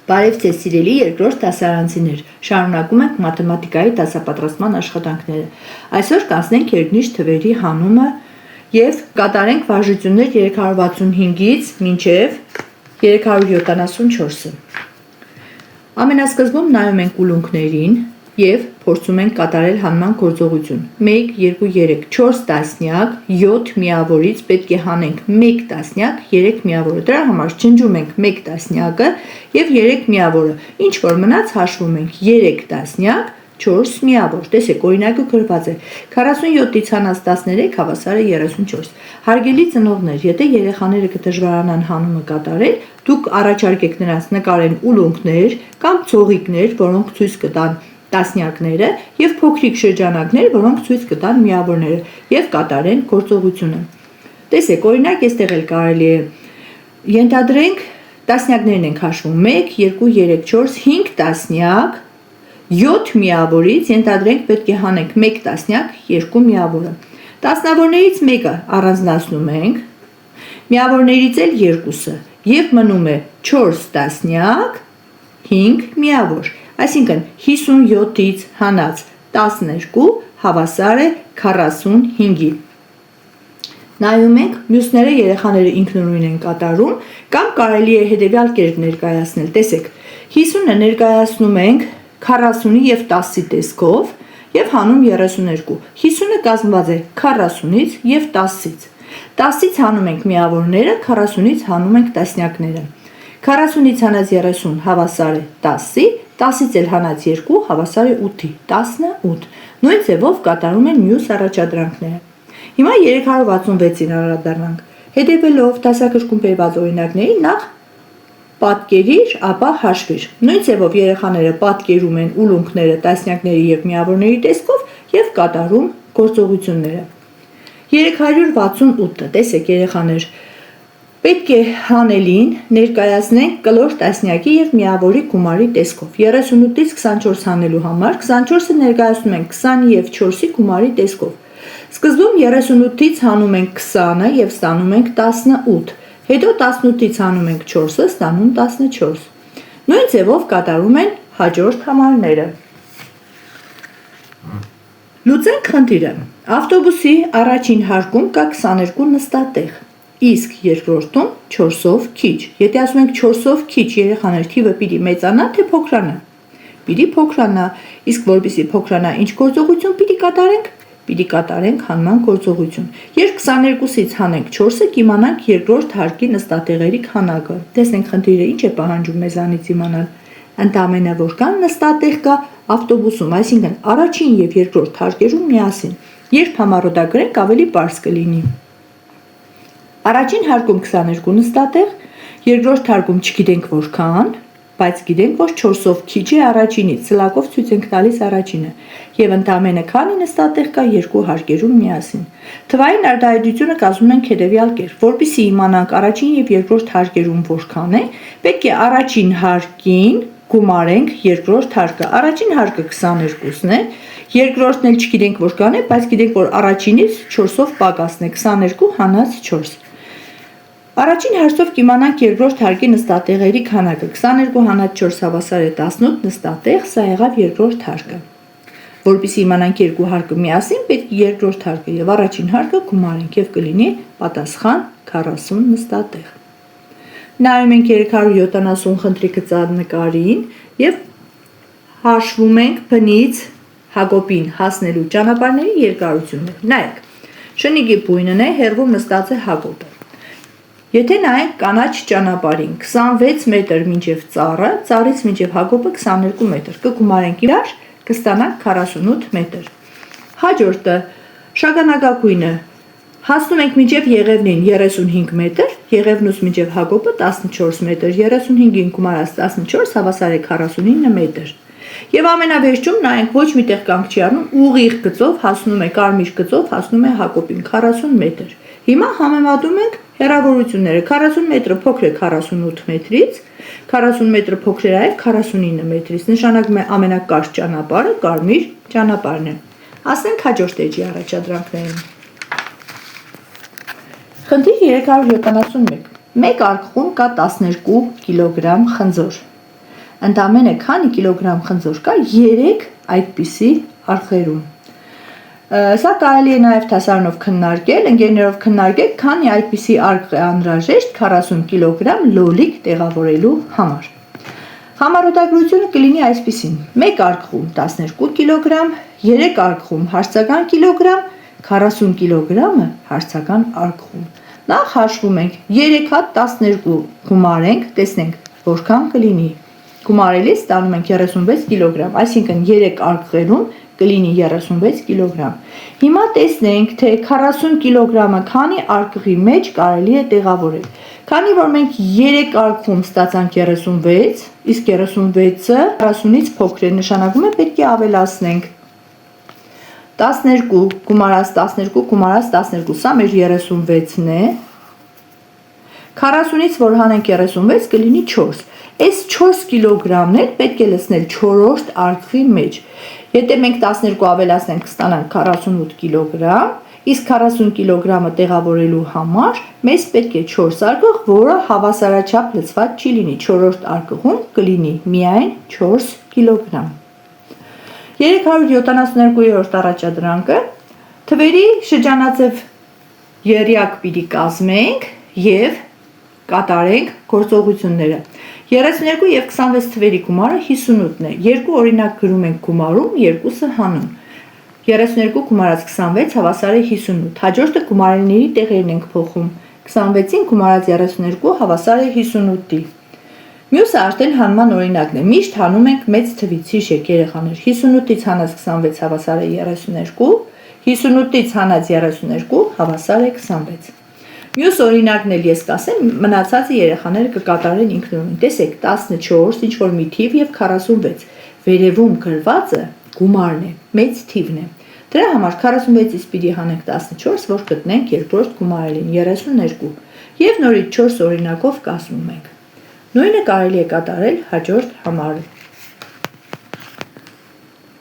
Բարև ձեզ սիրելի երկրորդ դասարանցիներ, շարունակում ենք մաթեմատիկայի դասապատրաստման աշխատանքները։ Այսօր կանցնենք երկնիշ թվերի հանումը և կատարենք վարժություններ 365-ից մինչև 374-ը։ Ամենասկզբում նայում ենք ուլունքներին և փորձում ենք կատարել հանման գործողություն։ 1, 2, 3, 4 տասնյակ, 7 միավորից պետք է հանենք 1 տասնյակ, 3 միավորը։ Դրա համար ջնջում ենք 1 տասնյակը և 3 միավորը։ Ինչ որ մնաց հաշվում ենք 3 տասնյակ, 4 միավոր։ Տեսեք, օրինակը գրված է 47-ից հանած 13 հավասար է 34։ Հարգելի ծնողներ, եթե երեխաները կդժվարանան հանումը կատարել, դուք առաջարկեք նրանց նկարեն ուլունքներ կամ ցողիկներ, որոնք ցույց կտան տասնյակները և փոքրիկ շրջանակներ, որոնք ցույց կտան միավորները և կատարեն գործողությունը։ Տեսեք, օրինակ այստեղ էլ կարելի է ենթադրենք տասնյակներն ենք հաշվում 1, 2, 3, 4, 5 տասնյակ, 7 միավորից ենթադրենք պետք է հանենք 1 տասնյակ, 2 միավորը։ Տասնավորներից մեկը առանձնացնում ենք, միավորներից էլ 2-ը և մնում է 4 տասնյակ, 5 միավոր։ Այսինքն 57-ից հանած 12 հավասար է 45-ի։ Նայում ենք, մյուսները երեխաները ինքնուրույն են կատարում, կամ կարելի է հետևյալ կերպ ներկայացնել։ Տեսեք, 50-ը ներկայացնում ենք 40-ի և 10-ի տեսքով և հանում 32։ 50-ը կազմված է 40-ից և 10-ից։ 10-ից հանում ենք միավորները, 40-ից հանում ենք տասնյակները։ 40-ից հանած 30 հավասար է 10-ի, 10-ից էլ հանած 2 հավասար է 8-ի, 18։ Նույն ձևով կատարում են մյուս առաջադրանքները։ Հիմա 366-ին անդրադառնանք։ Հետևելով դասագրքում բերված օրինակների նախ պատկերիր, ապա հաշվիր։ Նույն ձևով երեխաները պատկերում են ուլունքները տասնյակների և միավորների տեսքով և կատարում գործողությունները։ 368-ը, տեսեք երեխաներ, պետք է հանելին ներկայացնենք կլոր տասնյակի և միավորի գումարի տեսքով։ 38-ից 24 հանելու համար 24-ը ներկայացնում ենք 20-ի և 4-ի գումարի տեսքով։ Սկզբում 38-ից հանում ենք 20-ը և ստանում ենք 18, հետո 18-ից հանում ենք 4-ը, ստանում 14։ Նույն ձևով կատարում են հաջորդ համարները։ Լուծենք խնդիրը։ Ավտոբուսի առաջին հարկում կա 22 նստատեղ, իսկ երկրորդում 4-ով քիչ։ Եթե ասում ենք 4-ով քիչ, երեխաներ, թիվը պիտի մեծանա, թե փոքրանա։ Պիտի փոքրանա, իսկ որպեսզի փոքրանա, ինչ գործողություն պիտի կատարենք։ Պիտի կատարենք հանման գործողություն։ Երբ 22-ից հանենք 4-ը, կիմանանք երկրորդ հարկի նստատեղերի քանակը։ Տեսնենք խնդիրը ինչ է պահանջում մեզանից իմանալ։ Ընդամենը որքան նստատեղ կա ավտոբուսում, այսինքն առաջին և երկրորդ հարկերում միասին։ Երբ համառոտագրենք, ավելի պարզ կլինի։ Առաջին հարկում 22 նստատեղ, երկրորդ հարկում չգիտենք որքան, բայց գիտենք, որ 4-ով քիչ է առաջինից, սլակով ցույց ենք տալիս առաջինը, և ընդամենը քանի նստատեղ կա երկու հարկերում միասին։ Թվային արտահայտությունը կազմում ենք հետևյալ կերպ, որպեսզի իմանանք առաջին և երկրորդ հարկերում որքան է, պետք է առաջին հարկին գումարենք երկրորդ հարկը։ Առաջին հարկը 22-ն է, երկրորդն էլ չգիտենք որքան է, բայց գիտենք, որ առաջինից 4-ով պակասն է, 22 հանած 4։ Առաջին հարցով կիմանանք երկրորդ հարկի նստատեղերի քանակը։ 22 հանած 4 հավասար է 18 նստատեղ, սա եղավ երկրորդ հարկը։ Որպեսզի իմանանք երկու հարկը միասին, պետք է երկրորդ հարկը և առաջին հարկը գումարենք և կլինի պատասխան 40 նստատեղ։ Նայում ենք 370 խնդրի գծած նկարին և հաշվում ենք բնից Հակոբին հասնելու ճանապարհների երկարությունները։ Նայեք, շնիկի բույնն է, հեռվում նստած է Հակոբը։ Եթե նայենք կանաչ ճանապարհին 26 մետր մինչև ծառը, ծառից մինչև Հակոբը 22 մետր, կգումարենք իրար, կստանանք 48 մետր։ Հաջորդը շագանակագույնը հասնում ենք մինչև Եղևնին 35 մետր, Եղևնուց մինչև Հակոբը 14 մետր, 35-ին գումարած 14 հավասար է 49 մետր։ Եվ ամենավերջում նայենք ոչ մի տեղ կանգ չի առնում, ուղիղ գծով հասնում է, կարմիր գծով հասնում է Հակոբին 40 մետր։ Հիմա համեմատում ենք հեռավորությունները, 40 մետրը փոքր է 48 մետրից, 40 մետրը փոքր է 49 մետրից, նշանակում է ամենակարճ ճանապարհը կարմիր ճանապարհն է։ Ասենք հաջորդ էջի առաջադրանքներին։ Խնդիր 371։ Մեկ արկղում կա 12 կիլոգրամ խնձոր։ Ընդամենը քանի կիլոգրամ խնձոր կա 3 այդպիսի արկղերում։ Սա կարելի է նաև դասարանով քննարկել, ընկերներով քննարկել, քանի այդպիսի արկղ է անհրաժեշտ 40 կիլոգրամ լոլիկ տեղավորելու համար։ Համառոտագրությունը կլինի այսպիսին. 1 արկղում 12 կիլոգրամ, 3 արկղում հարցական կիլոգրամ, 40 կիլոգրամը հարցական արկղում։ Նախ հաշվում ենք 3 հատ 12 գումարենք, տեսնենք որքան կլինի։ Գումարելիս ստանում ենք 36 կիլոգրամ, այսինքն 3 արկղերում կլինի 36 կիլոգրամ։ Հիմա տեսնենք, թե 40 կիլոգրամը քանի արկղի մեջ կարելի է տեղավորել։ Քանի որ մենք 3 արկղում ստացանք 36, իսկ 36-ը 40-ից փոքր է, նշանակում է պետք է ավելացնենք 12 գումարած 12 գումարած 12, սա մեր 36-ն է։ 40-ից որ հանենք 36 կլինի 4։ Այս 4 կիլոգրամն էլ պետք է լցնել 4-րդ արկղի մեջ։ Եթե մենք 12 ավելացնենք, կստանանք 48 կիլոգրամ, իսկ 40 կիլոգրամը տեղավորելու համար մեզ պետք է 4 արկղ, որը հավասարաչափ լցված չի լինի։ 4-րդ արկղում կլինի միայն 4 կիլոգրամ։ 372-րդ առաջադրանքը թվերի շրջանաձև եռյակ պիտի կազմենք և կատարենք գործողությունները։ 32 և 26 թվերի գումարը 58-ն է։ Երկու օրինակ գրում ենք գումարում, երկուսը հանում։ 32 գումարած 26 հավասար է 58։ Հաջորդը գումարելների տեղերն ենք փոխում։ 26-ին գումարած 32 հավասար է 58-ի։ Մյուսը արդեն հանման օրինակն է։ Միշտ հանում ենք մեծ թվից, հիշեք երեխաներ, 58-ից հանած 26 հավասար է 32, 58-ից հանած 32 հավասար է 26։ Մյուս օրինակն էլ ես կասեմ, մնացածը երեխաները կկատարեն ինքնուրույն։ Տեսեք, 14, ինչ-որ մի թիվ և 46։ Վերևում գրվածը գումարն է, մեծ թիվն է։ Դրա համար 46-ից պիտի հանենք 14, որ գտնենք երկրորդ գումարելին 32 և նորից 4 օրինակով կազմում ենք։ Նույնը կարելի է կատարել հաջորդ համարը։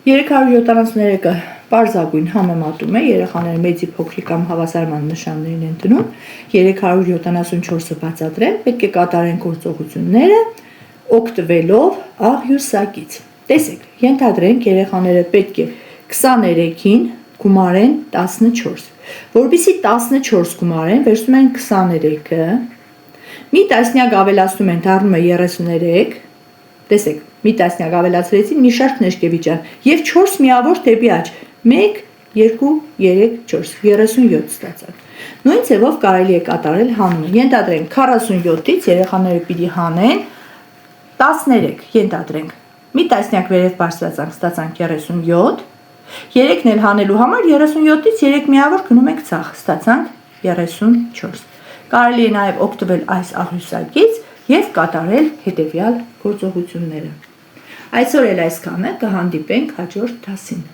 373-ը պարզագույն համեմատում է, երեխաները մեծի փոքրի կամ հավասարման նշաններն են դնում, 374-ը բացատրեմ, պետք է կատարեն գործողությունները օգտվելով աղյուսակից։ Տեսեք, ենթադրենք երեխաները պետք է 23-ին գումարեն 14, որպեսզի 14 գումարեն, վերցնում են 23-ը, մի տասնյակ ավելացնում են, դառնում է 33, տեսեք, մի տասնյակ ավելացրեցին, մի շարք ներկևիճան և 4 միավոր դեպի աջ, 1, 2, 3, 4, 37 ստացան։ Նույն ձևով կարելի է կատարել հանումը, ենթադրենք 47-ից երեխաները պիտի հանեն 13, ենթադրենք, մի տասնյակ վերև բարձրացանք, ստացանք 37, 3-ն էլ հանելու համար 37-ից 3 միավոր գնում ենք ցախ, ստացանք 34։ Կարելի է նաև օգտվել այս աղյուսակից և կատարել հետևյալ գործողությունները։ Այսօր էլ այսքանը, կհանդիպենք հաջորդ դասին։